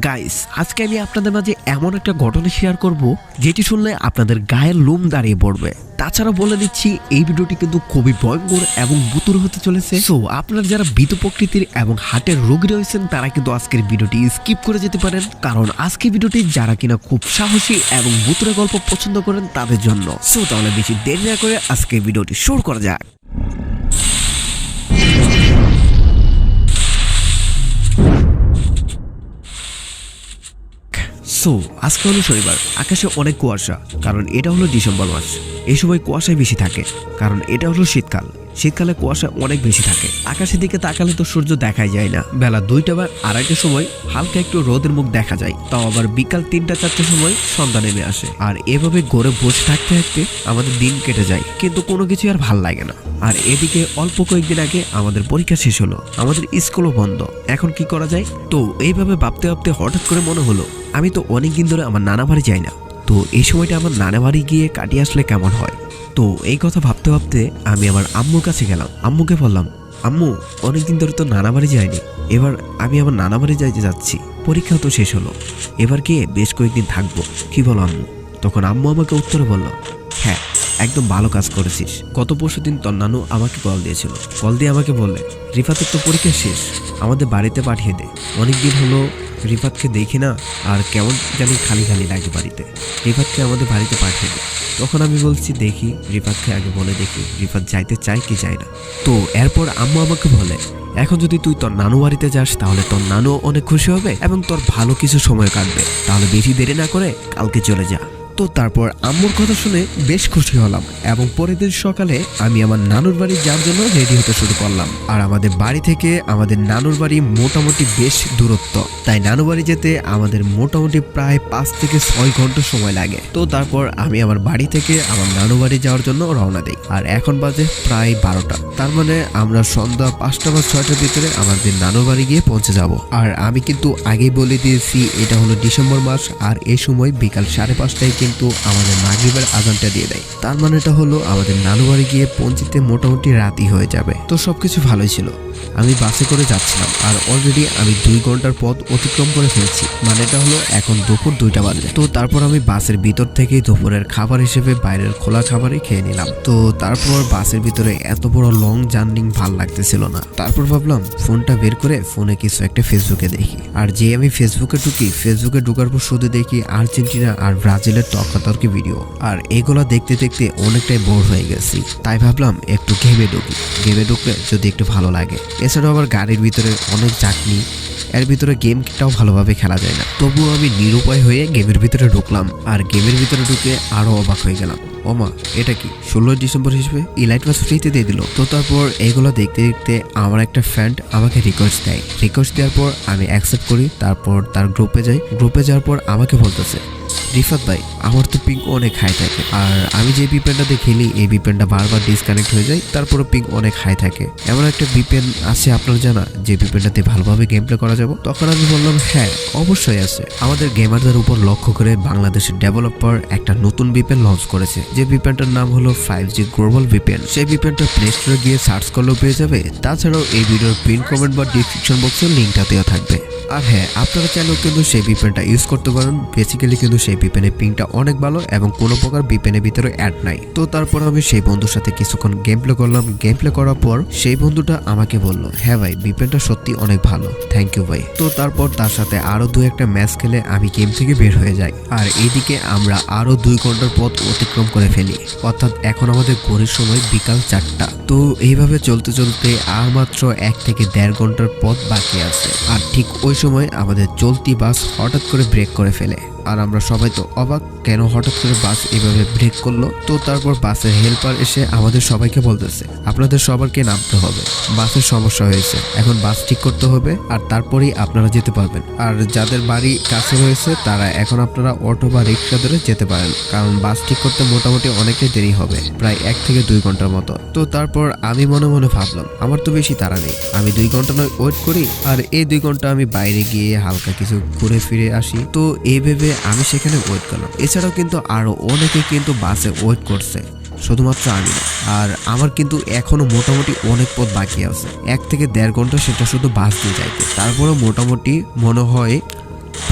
Guys, আজকে আমি আপনাদের মাঝে এমন একটা ঘটনা শেয়ার করব যেটি শুনলে আপনাদের গায়ের লোম দাঁড়িয়ে পড়বে। তাছাড়া বলে দিচ্ছি, এই ভিডিওটি কিন্তু খুবই ভয়ঙ্কর এবং ভুতুড়ে হতে চলেছে। সো আপনারা যারা ভীত প্রকৃতির এবং হার্টের রোগী রয়েছেন তারা কিন্তু আজকের ভিডিওটি স্কিপ করে যেতে পারেন, কারণ আজকের ভিডিওটি যারা কিনা খুব সাহসী এবং ভুতুড়ে গল্প পছন্দ করেন তাদের জন্য। সো তাহলে বেশি দেরি না করে আজকের ভিডিওটি শুরু করা যাক। সো আজকে হলো শনিবার, আকাশে অনেক কুয়াশা, কারণ এটা হলো ডিসেম্বর মাস। এই সময় কুয়াশায় বেশি থাকে, কারণ এটা হলো শীতকাল। শীতকালে কুয়াশা অনেক বেশি থাকে। আকাশের দিকে তাকালে তো সূর্য দেখাই যায় না। বেলা 2টা বা 2:30টার সময় হালকা একটু রোদের মুখ দেখা যায়, তাও আবার বিকাল 3টা-4টার সময় সন্ধ্যা নেমে আসে। আর এভাবে ঘরে বসে থাকতে থাকতে আমাদের দিন কেটে যায়, কিন্তু কোনো কিছু আর ভাল লাগে না। আর এদিকে অল্প কয়েকদিন আগে আমাদের পরীক্ষা শেষ হলো, আমাদের স্কুলও বন্ধ। এখন কি করা যায়? তো এইভাবে ভাবতে ভাবতে হঠাৎ করে মনে হলো, আমি তো অনেকদিন ধরে আমার নানা বাড়ি যাই না, তো এই সময়টা আমার নানা বাড়ি গিয়ে কাটিয়ে আসলে কেমন হয়। তো এই কথা ভাবতে ভাবতে আমি আমার আম্মুর কাছে গেলাম। আম্মুকে বললাম, আম্মু, অনেকদিন ধরে তো নানা বাড়ি যাইনি, এবার আমি আমার নানা বাড়ি যাইতে যাচ্ছি। পরীক্ষা তো শেষ হলো, এবার গিয়ে বেশ কয়েকদিন থাকবো, কি বলো আম্মু? তখন আম্মু আমাকে উত্তরে বলল, হ্যাঁ, একদম ভালো কাজ করেছিস। গত পরশুদিন তোর নানু আমাকে কল দিয়েছিল। কল দিয়ে আমাকে বললে, রিফাতের তো পরীক্ষা শেষ, আমাদের বাড়িতে পাঠিয়ে দে। অনেকদিন হলো রিফাতকে দেখি না, আর কেমন জানি খালি খালি লাগে বাড়িতে। রিফাতকে আমাদের বাড়িতে পাঠিয়ে দে। তখন আমি বলছি, দেখি রিফাতকে আগে বলে দেখি রিফাত যাইতে চায় কি চায় না। তো এরপর আম্মু আমাকে বলে, এখন যদি তুই তোর নানু বাড়িতে যাস তাহলে তোর নানু অনেক খুশি হবে এবং তোর ভালো কিছু সময় কাটবে, তাহলে বেশি দেরি না করে কালকে চলে যা। তো তারপর আম্মুর কথা শুনে বেশ খুশি হলাম এবং পরের দিন সকালে আমি আমার নানুর বাড়ি যাওয়ার জন্য রেডি হতে শুরু করলাম। আর আমাদের বাড়ি থেকে আমাদের নানুর বাড়ি মোটামুটি বেশ দূরত্ব, তাই নানু বাড়ি যেতে আমাদের মোটামুটি প্রায় 5 থেকে 6 ঘন্টা সময় লাগে। তো তারপর আমি আমার বাড়ি থেকে আমার নানু বাড়ি যাওয়ার জন্য রওনা দিই। আর এখন বাজে প্রায় 12টা, তার মানে আমরা সন্ধ্যা 5টা বা 6টার ভিতরে আমাদের নানুর বাড়ি গিয়ে পৌঁছে যাব। আর আমি কিন্তু আগেই বলে দিয়েছি, এটা হলো ডিসেম্বর মাস, আর এই সময় বিকাল 5:30টায় কিন্তু আমাদের মাগরিবের আজানটা দিয়ে দেয়। তার মানে এটা হলো আমাদের নানু বাড়ি গিয়ে পৌঁছতে মোটামুটি রাতই হয়ে যাবে। তো সবকিছু ভালোই ছিল। আমি বাসে করে যাচ্ছিলাম, আর অলরেডি আমি 2 ঘন্টার পথ অতিক্রম করে ফেলছি, মানে এটা হলো এখন দুপুর 2টা বাজে। তো তারপর আমি বাসের ভিতর থেকে দুপুরের খাবার হিসেবে বাইরের খোলা খাবারই খেয়ে নিলাম। তো তারপর বাসের ভিতরে এত বড় লং জার্নি ভাল লাগতেছিল না। তারপর ভাবলাম ফোনটা বের করে ফোনে কিছু একটা ফেসবুকে দেখি। আর যে আমি ফেসবুকে ঢুকার পর শুধু দেখি আর্জেন্টিনা আর ব্রাজিলের তর্কাতর্কি ভিডিও। আর এগুলা দেখতে দেখতে অনেকটাই বোর হয়ে গেছি, তাই ভাবলাম একটু গেমে ঢুকলে যদি একটু ভালো লাগে। এছাড়াও আবার গাড়ির ভিতরে অনেক চাকনি, এর ভিতরে গেমটাও ভালোভাবে খেলা যায় না। তবুও আমি নিরুপায় হয়ে গেমের ভিতরে ঢুকলাম। আর গেমের ভিতরে ঢুকে আরো অবাক হয়ে গেলাম, ওমা, এটা কি 16 ডিসেম্বর হিসেবে ইলাইট মাস ফ্রিতে দিয়ে দিল। তো তারপর এগুলো দেখতে দেখতে আমার একটা ফ্রেন্ড আমাকে রিকোয়েস্ট দেওয়ার পর আমি অ্যাকসেপ্ট করি। তারপর তার গ্রুপে যাওয়ার পর আমাকে বলতেছে, রিফাত ভাই, আমার তো পিং অনেক হাই থাকে, আর আমি যে ভিপিএনটাতে খেলি এই ভিপিএনটা বারবার ডিসকানেক্ট হয়ে যায়, তারপরে পিং অনেক হাই থাকে। এমন একটা ভিপিএন আছে আপনার জানা যে ভিপিএনটাতে ভালোভাবে গেম প্লে করা যাবে? তখন আমি বললাম, হ্যাঁ অবশ্যই আছে। আমাদের গেমারদের উপর লক্ষ্য করে বাংলাদেশের ডেভেলপার একটা নতুন ভিপিএন লঞ্চ করেছে, যে ভিপিএনটার নাম হলো 5G গ্লোবাল ভিপিএন। সেই ভিপিএনটা প্লে স্টোরে গিয়ে সার্চ করলেও পেয়ে যাবে। তাছাড়াও এই ভিডিওর পিন কমেন্ট বা ডিসক্রিপশন বক্সের লিঙ্কটা দেওয়া থাকবে। আর হ্যাঁ, আপনারা চাইলেও কিন্তু সেই ভিপিএনটা ইউজ করতে পারেন। বেসিক্যালি কিন্তু সেই ভিপিএনের পিংটা অনেক ভালো এবং কোনো প্রকার ভিপিএনের ভিতরে অ্যাড নাই। তো তারপর আমি সেই বন্ধুর সাথে কিছুক্ষণ গেম প্লে করলাম। গেম প্লে করার পর সেই বন্ধুটা আমাকে বলল, হ্যাঁ ভাই, ভিপিএনটা সত্যি অনেক ভালো, থ্যাংক ইউ ভাই। তো তারপর তার সাথে আরো 2-1টা ম্যাচ খেলে আমি গেম থেকে বের হয়ে যাই। আর এইদিকে আমরা আরো 2 ঘন্টার পথ অতিক্রম করে ফেলি, অর্থাৎ এখন আমাদের ঘড়ির সময় বিকাল 4টা। তো এইভাবে চলতে চলতে আর মাত্র 1 থেকে 1.5 ঘন্টার পথ বাকি আছে। আর ঠিক ওই সময় আমাদের চলতি বাস হঠাৎ করে ব্রেক করে ফেলে। আর আমরা সবাই তো অবাক, কেন হঠাৎ করে বাস এভাবে ব্রেক করলো। তো তারপর বাসের হেল্পার এসে আমাদের সবাইকে বলতেছে, আপনাদের সবাইকে নামতে হবে, বাসের সমস্যা হয়েছে, এখন বাস ঠিক করতে হবে, আর তারপরেই আপনারা যেতে পারবেন। আর যাদের বাড়ি কাছে রয়েছে তারা এখন আপনারা অটো বা রিক্সা ধরে যেতে পারেন, কারণ বাস ঠিক করতে মোটামুটি অনেকটাই দেরি হবে, প্রায় 1 থেকে 2 ঘন্টার মতো। তো তারপর আমি মনে মনে ভাবলাম, আমার তো বেশি তাড়া নেই, আমি 2 ঘন্টা নয় ওয়েট করি, আর এই 2 ঘন্টা আমি বাইরে গিয়ে হালকা কিছু ঘুরে ফিরে আসি। তো এই ভেবে আমি সেখানে ওয়েট করলাম। এছাড়াও কিন্তু আরো অনেকে কিন্তু বাসে ওয়েট করছে, শুধুমাত্র আমি না। আর আমার কিন্তু এখনো মোটামুটি অনেক পথ বাকি আছে, 1 থেকে 1.5 ঘন্টা সেটা শুধু বাস দিয়ে যাইতে। তারপরে মোটামুটি মনে হয়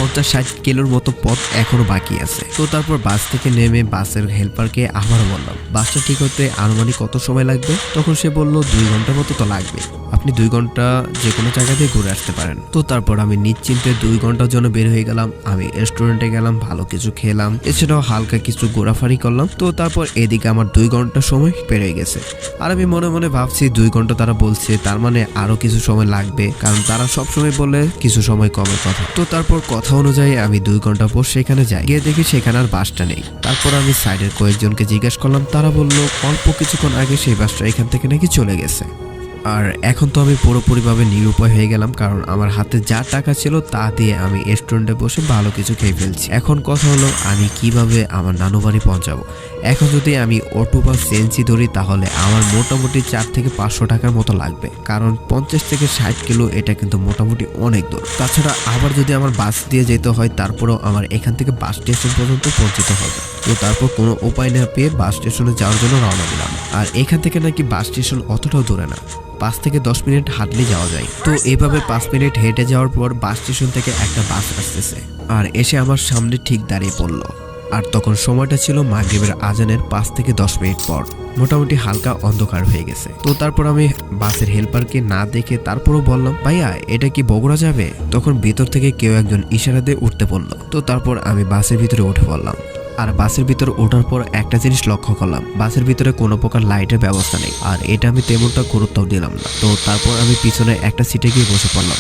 50-60 কিলোর মতো পথ এখনো বাকি আছে। তো তারপর বাস থেকে নেমে বাসের হেল্পারকে আবারও বললাম বাসটা ঠিক হতে আনুমানিক কত সময় লাগবে। তখন সে বলল 2 ঘন্টা মতো তো লাগবে, আপনি 2 ঘন্টা যে কোনো জায়গা দিয়ে ঘুরে আসতে পারেন। তো তারপর আমি নিশ্চিন্তে 2 ঘন্টার জন্য বের হয়ে গেলাম। আমি রেস্টুরেন্টে গেলাম, ভালো কিছু খেলাম, এছাড়াও হালকা কিছু ঘোরাফারি করলাম। তো তারপর এদিকে আমার 2 ঘন্টা সময় পেরিয়ে গেছে। আর আমি মনে মনে ভাবছি 2 ঘন্টা তারা বলছে, তার মানে আরো কিছু সময় লাগবে, কারণ তারা সব সময় বলে কিছু সময় কমের কথা। তো তারপর কথা অনুযায়ী আমি 2 ঘন্টা পর সেখানে যাই, গিয়ে দেখি সেখানে আর বাসটা নেই। তারপর আমি সাইডের কয়েকজনকে জিজ্ঞেস করলাম, তারা বলল অল্প কিছুক্ষণ আগে সেই বাসটা এখান থেকে নাকি চলে গেছে। আর এখন তো আমি পুরোপুরিভাবে নিরুপায় হয়ে গেলাম, কারণ আমার হাতে যা টাকা ছিল তা দিয়ে আমি রেস্টুরেন্টে বসে ভালো কিছু খেয়ে ফেলছি। এখন কথা হলো আমি কিভাবে আমার নানু বাড়ি পৌঁছাবো। এখন যদি আমি অটো বা সিএনজি ধরি তাহলে আমার মোটামুটি 4 থেকে 500 টাকার মতো লাগবে, কারণ 50 থেকে 60 কিলো এটা কিন্তু মোটামুটি অনেক দূর। তাছাড়া আবার যদি আমার বাস দিয়ে যেতে হয় তারপরেও আমার এখান থেকে বাস স্টেশন পর্যন্ত পৌঁছতে হবে। তো তারপর কোনো উপায় না পেয়ে বাস স্টেশনে যাওয়ার জন্য রওনা দিলাম। আর এখান থেকে নাকি বাস স্টেশন অতটাও দূরে না, 5 থেকে 10 মিনিট হাঁটলে যাওয়া যায়। তো এইভাবে 5 মিনিট হেঁটে যাওয়ার পর বাস স্টেশন থেকে একটা বাস আসতেছে আর এসে আমার সামনে ঠিক দাঁড়িয়ে পড়লো। আর তখন সময়টা ছিল মাগরিবের আজানের 5 থেকে 10 মিনিট পর, মোটামুটি হালকা অন্ধকার হয়ে গেছে। তো তারপর আমি বাসের হেল্পারকে না দেখে তারপরও বললাম, ভাইয়া এটা কি বগুড়া যাবে? তখন ভিতর থেকে কেউ একজন ইশারা দিয়ে উঠতে বললো। তো তারপর আমি বাসের ভিতরে উঠে পড়লাম। আর বাসের ভিতরে ওঠার পর একটা জিনিস লক্ষ্য করলাম, বাসের ভিতরে কোনো প্রকার লাইটের ব্যবস্থা নেই। আর এটা আমি তেমনটা গুরুত্ব দিলাম না। তো তারপর আমি পিছনে একটা সিটে গিয়ে বসে পড়লাম।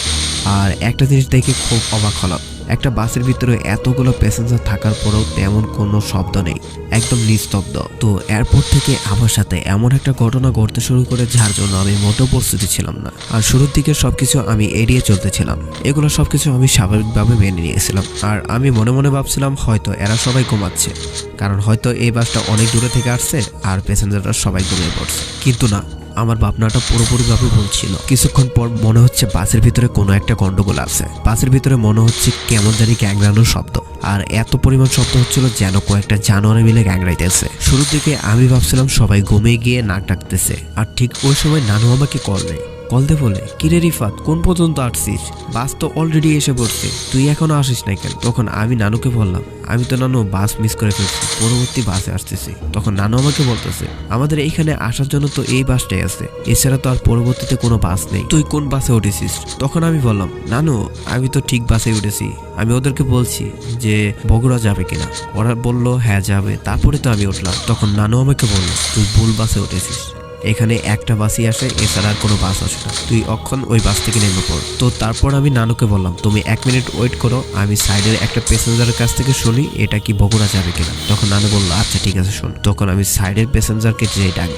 আর একটা জিনিস দেখে খুব অবাক হলাম, একটা বাসের ভিতরে এতগুলো প্যাসেঞ্জার থাকার পরেও তেমন কোনো শব্দ নেই, একদম নিস্তব্ধ। তো এয়ারপোর্ট থেকে আমার সাথে এমন একটা ঘটনা ঘটতে শুরু করে যার জন্য আমি মোটেও প্রস্তুতি ছিলাম না। আর শুরুর দিকে সবকিছু আমি এড়িয়ে চলতেছিলাম, এগুলো সবকিছু আমি স্বাভাবিকভাবে মেনে নিয়েছিলাম। আর আমি মনে মনে ভাবছিলাম হয়তো এরা সবাই ঘুমাচ্ছে, কারণ হয়তো এই বাসটা অনেক দূরে থেকে আসছে আর প্যাসেঞ্জাররা সবাই ঘুমিয়ে পড়ছে। কিন্তু না, আমার ভাবনাটা পুরোপুরিভাবে ভুল ছিল। কিছুক্ষণ পর মনে হচ্ছে বাসের ভিতরে কোনো একটা গন্ডগোল আছে। বাসের ভিতরে মনে হচ্ছে কেমন জানি গ্যাংরানোর শব্দ, আর এত পরিমাণ শব্দ হচ্ছিল যেন কয়েকটা জানোয়ার মিলে গ্যাংরাইতেছে। শুরুর দিকে আমি ভাবছিলাম সবাই ঘুমিয়ে গিয়ে নাক ডাকতেছে। আর ঠিক ওই সময় নানু আমাকে কল দে বলে, কিরে রিফাত, কোন পর্যন্ত আসছিস? বাস তো অলরেডি এসে পড়ছে, তুই এখনো আসিস না কেন? তখন আমি নানুকে বললাম, আমি তো নানু বাস মিস করে ফেলছি, পরবর্তী বাসে আসতেছি। তখন নানু আমাকে বলতেছে, আমাদের এইখানে আসার জন্য তো এই বাসটাই আছে, এছাড়া তো আর পরবর্তীতে কোনো বাস নেই, তুই কোন বাসে উঠেছিস? তখন আমি বললাম, নানু আমি তো ঠিক বাসে উঠেছি, আমি ওদেরকে বলছি যে বগুড়া যাবে কিনা। ওরা বলল হ্যাঁ যাবে, তারপরে তো আমি উঠলাম। তখন নানু আমাকে বলল, তুই ভুল বাসে উঠেছিস, এখানে একটা বাসই আসে, এছাড়া আর কোনো বাস আসে না, তুই অক্ষণ ওই বাস থেকে নেমে পড়। তো তারপর আমি নানুকে বললাম, তুমি 1 মিনিট ওয়েট করো, আমি সাইডের একটা প্যাসেঞ্জারের কাছ থেকে শুনি এটা কি বগুড়া যাবে কিনা। তখন নানু বললো আচ্ছা ঠিক আছে শোন। তখন আমি সাইডের প্যাসেঞ্জারকে যে ডাক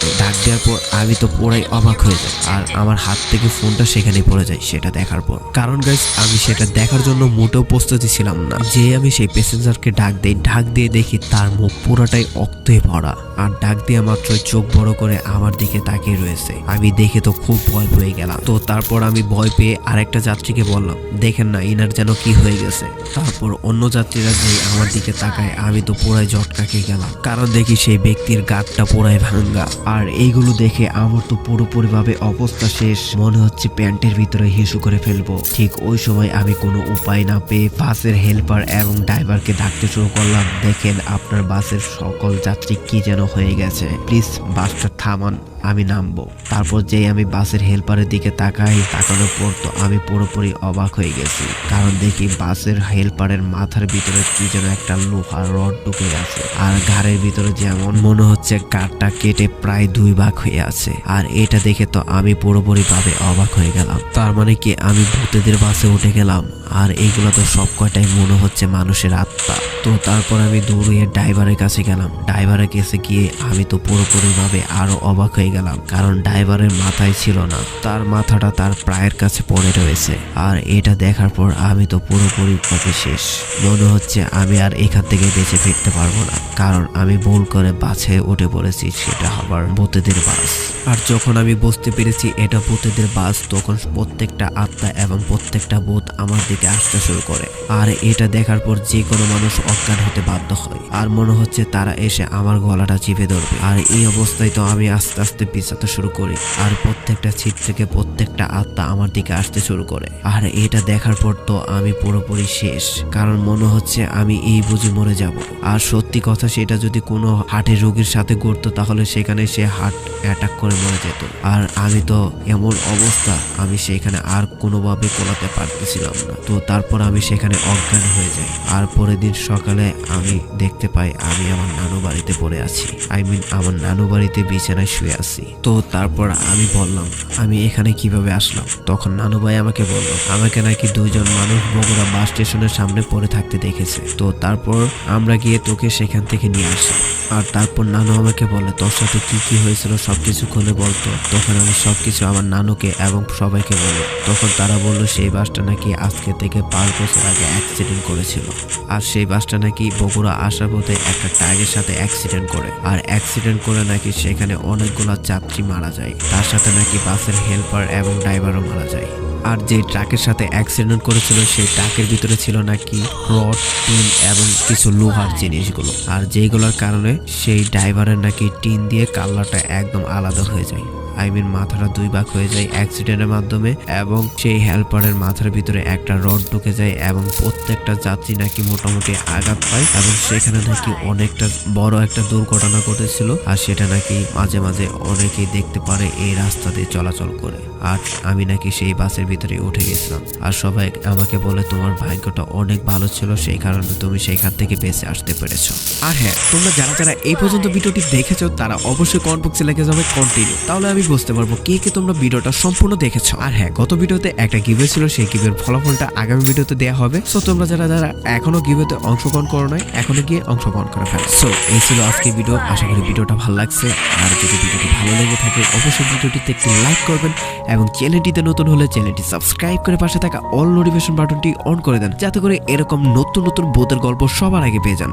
দেওয়ার পর আমি তো পুরাই অবাক হয়ে যাই, আর আমার হাত থেকে ফোনটা সেখানেই পড়ে যায় সেটা দেখার পর। কারণ গাইস আমি সেটা দেখার জন্য মোটেও প্রস্তুতি ছিলাম না। যে আমি সেই প্যাসেঞ্জারকে ডাক দিয়ে দেখি তার মুখ পুরোটাই রক্তে ভরা, আর ডাক দিয়ে মাত্র চোখ বড় করে আমার দিকে তাকিয়ে রয়েছে। আমি দেখে তো খুব ভয় পেয়ে গেলাম। তো তারপর আমি ভয় পেয়ে আরেকটা যাত্রীকে বললাম, দেখেন না ইনার যেন কি হয়ে গেছে। তারপর অন্য যাত্রীরা যে আমার দিকে তাকায় আমি তো পুরাই ঝটকা খেয়ে গেলাম, কারণ দেখি সেই ব্যক্তির গাঁটটা পুরাই ভাঙ্গা। আর এইগুলো দেখে আমার তো পুরোপুরিভাবে অবস্থা শেষ, মনে হচ্ছে প্যান্টের ভিতরে হিসু করে ফেলবো। ঠিক ওই সময় আমি কোনো উপায় না পেয়ে বাসের হেল্পার এবং ড্রাইভারকে ডাকতে শুরু করলাম, দেখেন আপনার বাসের সকল যাত্রী কি যেন হয়ে গেছে, প্লিজ বাসটা থামান, আমি নামবো। তারপর যেই আমি বাসের হেল্পারের দিকে তাকানোর পর তো আমি পুরোপুরি অবাক হয়ে গেছি, কারণ দেখি বাসের হেল্পারের মাথার ভিতরে কি যেন একটা লোহার রড ঢুকে গেছে, আর ঘাড়ের ভিতরে যেমন মনে হচ্ছে কাঠটা কেটে প্রায় 2 ভাগ হয়ে আছে। আর এটা দেখে তো আমি পুরোপুরি ভাবে অবাক হয়ে গেলাম, তার মানে কি আমি ভূতেদের বাসে উঠে গেলাম। আর এইগুলো তো সব কয়টাই মনে হচ্ছে মানুষের আত্মা। তো তারপর আমি দৌড়িয়ে ড্রাইভারের কাছে গেলাম। ড্রাইভারের কাছে গিয়ে আমি তো পুরোপুরি ভাবে আরো অবাক হয়ে গেলাম, কারণ ড্রাইভারের মাথায় ছিল না, তার মাথাটা তার প্রায়ের কাছে পড়ে রয়েছে। আর এটা দেখার পর আমি তো পুরোপুরি ভাবে শেষ, মনে হচ্ছে আমি আর এখান থেকে বেঁচে ফিরতে পারবো না, কারণ আমি ভুল করে বাসে উঠে পড়েছি, সেটা আবার ভূতেদের বাস। আর যখন আমি বুঝতে পেরেছি এটা ভূতেদের বাস, তখন প্রত্যেকটা আত্মা এবং প্রত্যেকটা ভূত আমার দিকে আসতে শুরু করে। আর এটা দেখার পর যে কোনো মানুষ অজ্ঞান হতে বাধ্য হয়, আর মনে হচ্ছে তারা এসে আমার গলাটা চিপে ধরবে। আর এই অবস্থায় তো আমি আস্তে আস্তে সাথে পিছাতে শুরু করি আর প্রত্যেকটা সিট থেকে প্রত্যেকটা আত্মা আমার দিকে আসতে শুরু করে। আর এটা দেখার পর তো আমি পুরোপুরি শেষ, কারণ মনে হচ্ছে আমি এই বুঝে মরে যাব। আর সত্যি কথা, সেটা যদি কোনো হার্টের রোগীর সাথে ঘটতো তাহলে সেখানে সে হার্ট অ্যাটাক করে মরে যেত। আর আমি তো এমন অবস্থা, আমি সেখানে আর কোনোভাবে কোলাতে পারতেছিলাম না। তো তারপর আমি সেখানে অজ্ঞান হয়ে যাই। আর পরের দিন সকালে আমি দেখতে পাই আমি আমার নানু বাড়িতে পড়ে আছি, আমার নানু বাড়িতে বিছানায় শুয়ে আছি। তো তারপর আমি বললাম আমি এখানে কিভাবে আসলাম। তখন নানু ভাই আমাকে বলল আমাকে নাকি দুইজন মানুষ বগুড়া বাস স্টেশনের সামনে পড়ে থাকতে দেখেছে। তো তারপর আমরা গিয়ে তোকে সেখান থেকে নিয়ে আসি। আর তারপর নানু আমাকে বলে তোর সাথে কি কি হয়েছিল সবকিছু খুলে বলতো। তখন আমি সবকিছু আমার নানুকে এবং সবাইকে বলি। তখন তারা বললো সেই বাসটা নাকি আজকে থেকে 5 বছর আগে অ্যাক্সিডেন্ট করেছিল। আর সেই বাসটা নাকি বগুড়া আসার পথে একটা ট্রাকের সাথে অ্যাক্সিডেন্ট করে। আর অ্যাক্সিডেন্ট করে নাকি সেখানে অনেকগুলো যাত্রী মারা যায়, তার সাথে নাকি বাসের হেল্পার এবং ড্রাইভারও মারা যায়। আর যে ট্রাকের সাথে অ্যাক্সিডেন্ট করেছিল সেই ট্রাকের ভিতরে ছিল নাকি রড, টিন এবং কিছু লোহার জিনিসগুলো। আর যেগুলোর কারণে সেই ড্রাইভারের নাকি টিন দিয়ে কালারটা একদম আলাদা হয়ে যায়। মাথাটা 2 ভাগ হয়ে যায় অ্যাক্সিডেন্টের মাধ্যমে, এবং সেই হেল্পারের মাথার ভিতরে একটা রড ঢুকে যায় এবং প্রত্যেকটা যাত্রী নাকি মোটামুটি আঘাত পায়। এবং সেখানে নাকি অনেকটা বড় একটা দুর্ঘটনা ঘটেছিল। আর সেটা নাকি মাঝে মাঝে অনেকেই দেখতে পারে এই রাস্তা দিয়ে চলাচল করে। আর আমি নাকি সেই বাসের ভিতরে উঠে গেছিলাম। আর সবাই আমাকে বলে তোমার ভাগ্যটা অনেক ভালো ছিল, সেই কারণে তুমি সেইখান থেকে বেঁচে আসতে পেরেছো। আর হ্যাঁ, তোমরা যারা যারা এই পর্যন্ত ভিডিওটি দেখেছো তারা অবশ্যই কমেন্ট বক্সে লিখে যাবে কন্টিনিউ, তাহলে আমি বুঝতে পারবো কে কে তোমরা ভিডিওটা সম্পূর্ণ দেখেছো। আর হ্যাঁ, গত ভিডিওতে একটা গিভওয়ে ছিল, সেই গিভওয়ের ফলাফলটা আগামী ভিডিওতে দেওয়া হবে। সো তোমরা যারা যারা এখনো গিভওয়েতে অংশগ্রহণ করো নাই, এখনো গিয়ে অংশগ্রহণ করে ফেলো। সো এই ছিল আজকের ভিডিও। আশা করি ভিডিওটা ভালো লাগছে। আর যদি ভিডিওটি ভালো লেগে থাকে অবশ্যই ভিডিওটিতে একটি লাইক করবেন এবং চ্যানেলটিতে নতুন হলে চ্যানেলটি সাবস্ক্রাইব করে পাশে থাকা অল নোটিফিকেশন বাটনটি অন করে দেন, যাতে করে এরকম নতুন নতুন ভূতের গল্প সবার আগে পেয়ে যান।